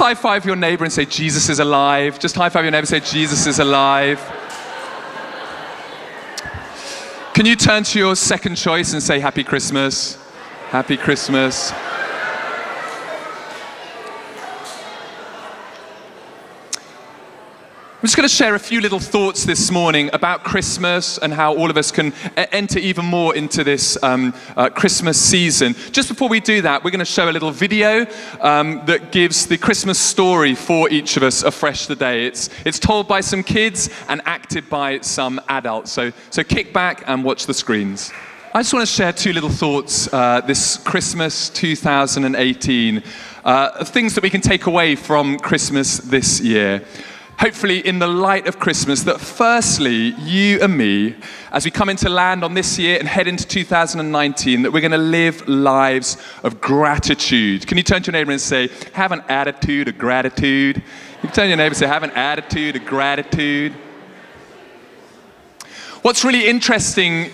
high five your neighbor and say, Jesus is alive. Just high five your neighbor and say, Jesus is alive. Can you turn to your second choice and say, Happy Christmas? Happy Christmas. I'm just going to share a few little thoughts this morning about Christmas and how all of us can enter even more into this Christmas season. Just before we do that, we're going to show a little video that gives the Christmas story for each of us afresh today. It's told by some kids and acted by some adults. So kick back and watch the screens. I just want to share two little thoughts this Christmas 2018, things that we can take away from Christmas this year. Hopefully in the light of Christmas, that firstly, you and me, as we come into land on this year and head into 2019, that we're going to live lives of gratitude. Can you turn to your neighbor and say, have an attitude of gratitude? You can turn to your neighbor and say, have an attitude of gratitude. What's really interesting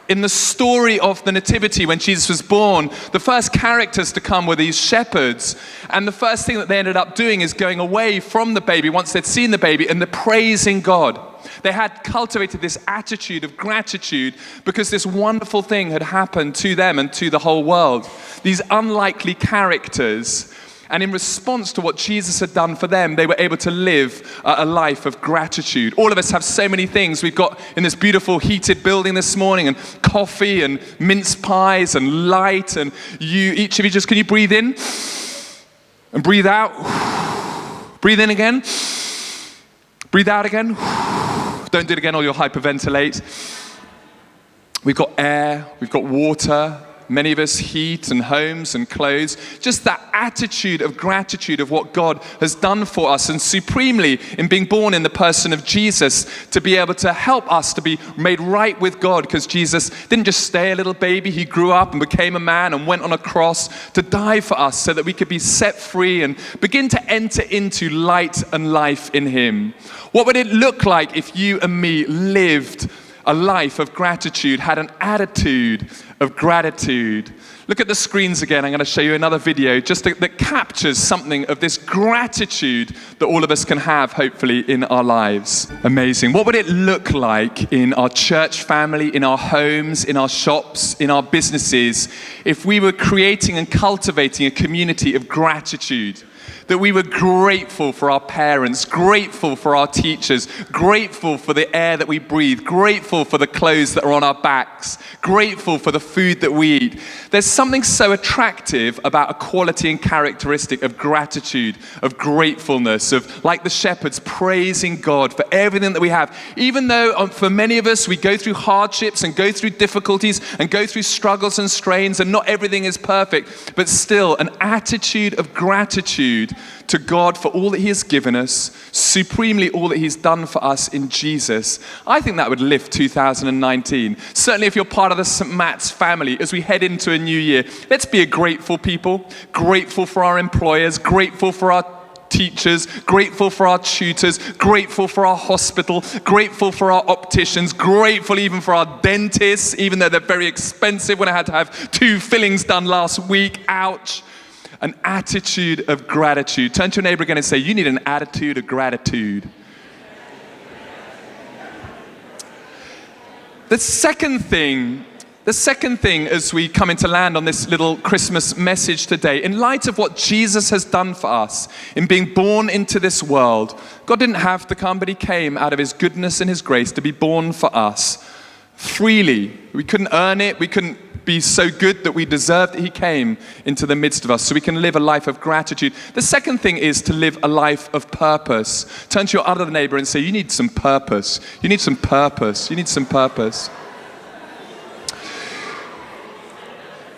in the story of the Nativity, when Jesus was born, the first characters to come were these shepherds. And the first thing that they ended up doing is going away from the baby once they'd seen the baby and they're praising God. They had cultivated this attitude of gratitude because this wonderful thing had happened to them and to the whole world. These unlikely characters. And in response to what Jesus had done for them, they were able to live a life of gratitude. All of us have so many things. We've got in this beautiful heated building this morning, and coffee and mince pies and light. And each of you can you breathe in and breathe out? Breathe in again. Breathe out again. Don't do it again or you'll hyperventilate. We've got air, we've got water. Many of us, heat and homes and clothes. Just that attitude of gratitude of what God has done for us, and supremely in being born in the person of Jesus to be able to help us to be made right with God, because Jesus didn't just stay a little baby. He grew up and became a man and went on a cross to die for us so that we could be set free and begin to enter into light and life in Him. What would it look like if you and me lived a life of gratitude, had an attitude of gratitude? Look at the screens again. I'm going to show you another video just that captures something of this gratitude that all of us can have, hopefully, in our lives. Amazing. What would it look like in our church family, in our homes, in our shops, in our businesses, if we were creating and cultivating a community of gratitude? That we were grateful for our parents, grateful for our teachers, grateful for the air that we breathe, grateful for the clothes that are on our backs, grateful for the food that we eat. There's something so attractive about a quality and characteristic of gratitude, of gratefulness, of like the shepherds praising God for everything that we have. Even though for many of us, we go through hardships and go through difficulties and go through struggles and strains and not everything is perfect, but still an attitude of gratitude to God for all that He has given us, supremely all that He's done for us in Jesus. I think that would lift 2019. Certainly if you're part of the St. Matt's family, as we head into a new year, let's be a grateful people, grateful for our employers, grateful for our teachers, grateful for our tutors, grateful for our hospital, grateful for our opticians, grateful even for our dentists, even though they're very expensive. When I had to have 2 fillings done last week, ouch. An attitude of gratitude. Turn to your neighbor again and say, you need an attitude of gratitude. The second thing as we come into land on this little Christmas message today, in light of what Jesus has done for us in being born into this world, God didn't have to come, but He came out of His goodness and His grace to be born for us freely. We couldn't earn it. We couldn't be so good that we deserved it. He came into the midst of us so we can live a life of gratitude. The second thing is to live a life of purpose. Turn to your other neighbor and say, you need some purpose. You need some purpose. You need some purpose.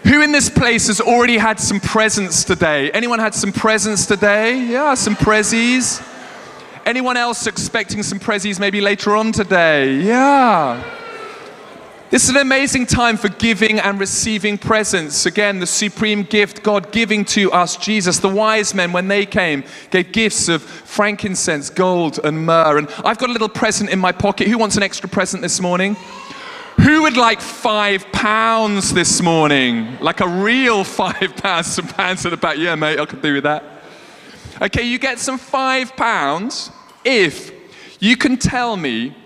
Who in this place has already had some presents today? Anyone had some presents today? Yeah, some prezzies. Anyone else expecting some prezzies maybe later on today? Yeah. This is an amazing time for giving and receiving presents. Again, the supreme gift, God giving to us, Jesus. The wise men, when they came, gave gifts of frankincense, gold, and myrrh. And I've got a little present in my pocket. Who wants an extra present this morning? Who would like £5 this morning? Like a real £5, some pounds at the back. Yeah, mate, I could do with that. Okay, you get some £5 if you can tell me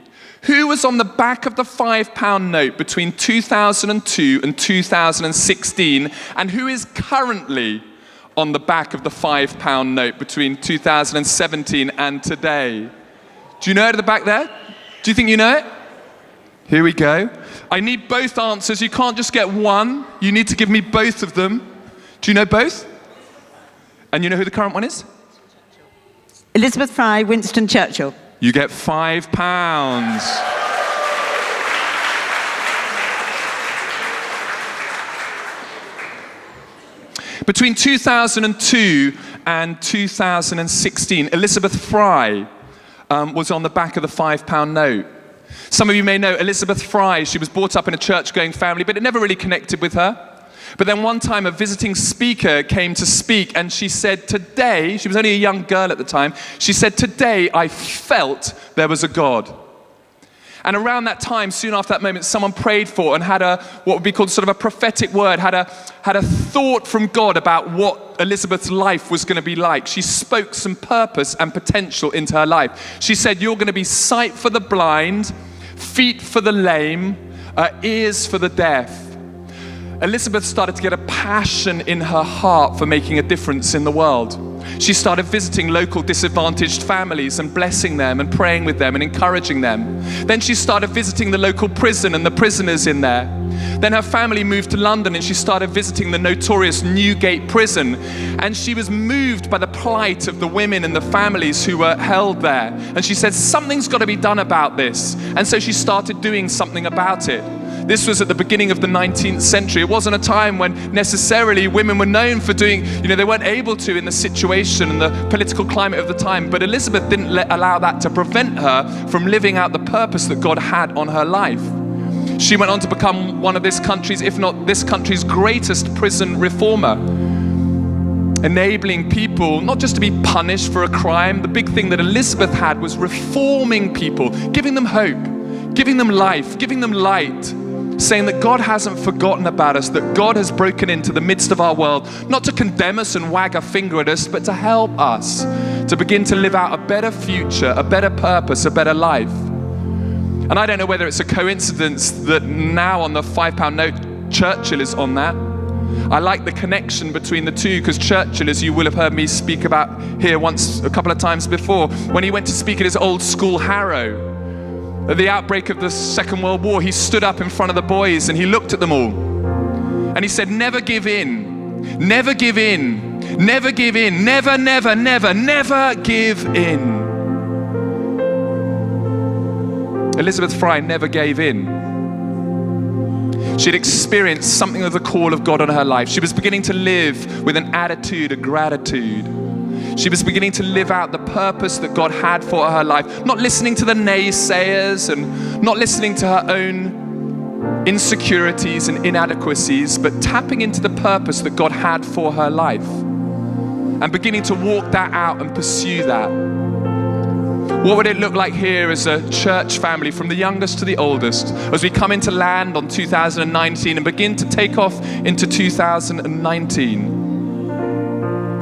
who was on the back of the £5 note between 2002 and 2016, and who is currently on the back of the £5 note between 2017 and today. Do you know it at the back there? Do you think you know it? Here we go. I need both answers. You can't just get one. You need to give me both of them. Do you know both? And you know who the current one is? Elizabeth Fry, Winston Churchill. You get £5. Between 2002 and 2016, Elizabeth Fry was on the back of the £5 note. Some of you may know Elizabeth Fry. She was brought up in a church-going family, but it never really connected with her. But then one time a visiting speaker came to speak, and she said, today, she was only a young girl at the time, she said, today I felt there was a God. And around that time, soon after that moment, someone prayed for her and had what would be called sort of a prophetic word, had a thought from God about what Elizabeth's life was going to be like. She spoke some purpose and potential into her life. She said, you're going to be sight for the blind, feet for the lame, ears for the deaf. Elizabeth started to get a passion in her heart for making a difference in the world. She started visiting local disadvantaged families and blessing them and praying with them and encouraging them. Then she started visiting the local prison and the prisoners in there. Then her family moved to London and she started visiting the notorious Newgate prison. And she was moved by the plight of the women and the families who were held there. And she said, something's got to be done about this. And so she started doing something about it. This was at the beginning of the 19th century. It wasn't a time when necessarily women were known for doing, they weren't able to in the situation and the political climate of the time. But Elizabeth didn't allow that to prevent her from living out the purpose that God had on her life. She went on to become one of this country's, if not this country's greatest prison reformer, enabling people not just to be punished for a crime. The big thing that Elizabeth had was reforming people, giving them hope, giving them life, giving them light, saying that God hasn't forgotten about us, that God has broken into the midst of our world, not to condemn us and wag a finger at us, but to help us to begin to live out a better future, a better purpose, a better life. And I don't know whether it's a coincidence that now on the £5 note, Churchill is on that. I like the connection between the two, because Churchill, as you will have heard me speak about here a couple of times before, when he went to speak at his old school, Harrow, at the outbreak of the Second World War, he stood up in front of the boys and he looked at them all. And he said, never give in, never give in, never give in, never, never, never, never give in. Elizabeth Fry never gave in. She'd experienced something of the call of God on her life. She was beginning to live with an attitude of gratitude. She was beginning to live out the purpose that God had for her life, not listening to the naysayers and not listening to her own insecurities and inadequacies, but tapping into the purpose that God had for her life and beginning to walk that out and pursue that. What would it look like here as a church family, from the youngest to the oldest, as we come into land on 2019 and begin to take off into 2019?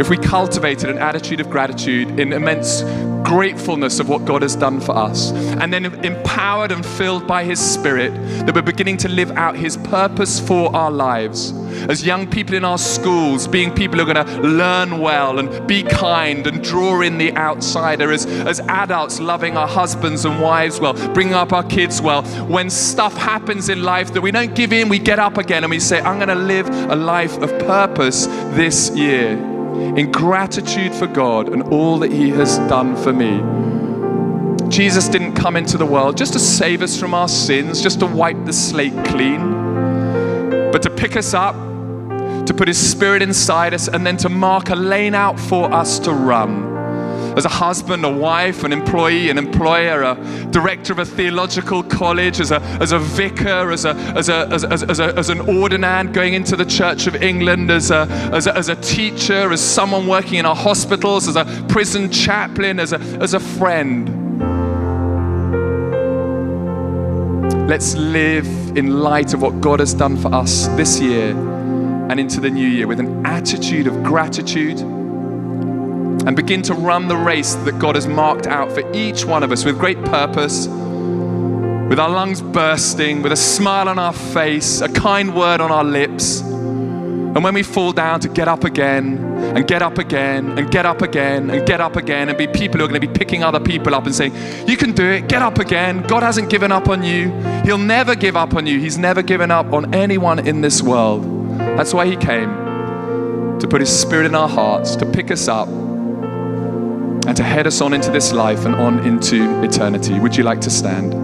If we cultivated an attitude of gratitude in immense gratefulness of what God has done for us, and then empowered and filled by His Spirit, that we're beginning to live out His purpose for our lives. As young people in our schools, being people who are going to learn well and be kind and draw in the outsider. As adults, loving our husbands and wives well, bringing up our kids well. When stuff happens in life, that we don't give in, we get up again and we say, I'm going to live a life of purpose this year, in gratitude for God and all that He has done for me. Jesus didn't come into the world just to save us from our sins, just to wipe the slate clean, but to pick us up, to put His Spirit inside us, and then to mark a lane out for us to run. As a husband, a wife, an employee, an employer, a director of a theological college, as a vicar, as an ordinand going into the Church of England, as a teacher, as someone working in our hospitals, as a prison chaplain, as a friend. Let's live in light of what God has done for us this year and into the new year with an attitude of gratitude, and begin to run the race that God has marked out for each one of us with great purpose, with our lungs bursting, with a smile on our face, a kind word on our lips. And when we fall down, to get up again, and get up again, and get up again, and get up again, and be people who are going to be picking other people up and saying, you can do it, get up again. God hasn't given up on you. He'll never give up on you. He's never given up on anyone in this world. That's why he came, to put his Spirit in our hearts, to pick us up, and to head us on into this life and on into eternity. Would you like to stand?